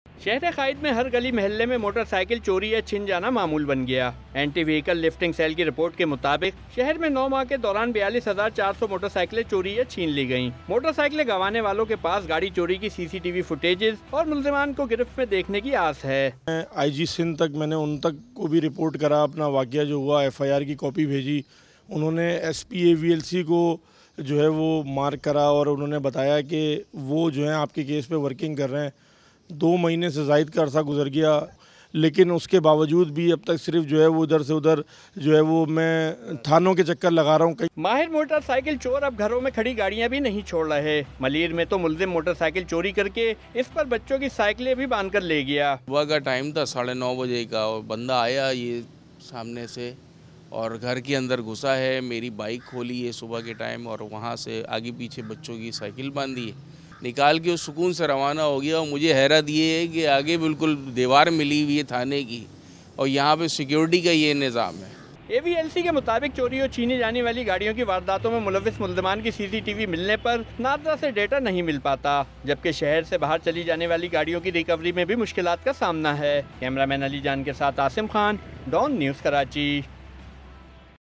शहर खाइद में हर गली मोहल्ले में मोटरसाइकिल चोरी या छिन जाना मामूल बन गया। एंटी व्हीकल लिफ्टिंग सेल की रिपोर्ट के मुताबिक शहर में 9 माह के दौरान 42,400 मोटरसाइकिलें चोरी या छीन ली गईं। मोटरसाइकिलें गंवाने वालों के पास गाड़ी चोरी की सीसीटीवी फुटेजेस और मुल्जिमान को गिरफ्त में देखने की आस है। IG सिंध तक मैंने उन तक को भी रिपोर्ट करा, अपना वाकया जो हुआ FIR की कॉपी भेजी। उन्होंने SP AVLC को जो है वो मार्क करा और उन्होंने बताया कि वो जो है आपके केस पे वर्किंग कर रहे हैं। 2 महीने से ज़ायद का अरसा गुजर गया, लेकिन उसके बावजूद भी अब तक सिर्फ जो है वो उधर से उधर जो है वो मैं थानों के चक्कर लगा रहा हूँ। माहिर मोटरसाइकिल चोर अब घरों में खड़ी गाड़ियां भी नहीं छोड़ रहे। मलीर में तो मुल्जिम मोटरसाइकिल चोरी करके इस पर बच्चों की साइकिलें भी बांध कर ले गया। सुबह का टाइम था 9:30 बजे का और बंदा आया ये सामने से और घर के अंदर घुसा है। मेरी बाइक खोली है सुबह के टाइम और वहाँ से आगे पीछे बच्चों की साइकिल बांधी है, निकाल के उस सुकून से रवाना हो गया। और मुझे हैरत ये है कि आगे बिल्कुल दीवार मिली हुई है थाने की और यहाँ पे सिक्योरिटी का ये निज़ाम है। AVLC के मुताबिक चोरी और छीनी जाने वाली गाड़ियों की वारदातों में मुलविस मुल्ज़िमान की CCTV मिलने पर नादरा से डेटा नहीं मिल पाता, जबकि शहर से बाहर चली जाने वाली गाड़ियों की रिकवरी में भी मुश्किलात का सामना है। कैमरामैन अली जान के साथ आसिम खान, डॉन न्यूज़, कराची।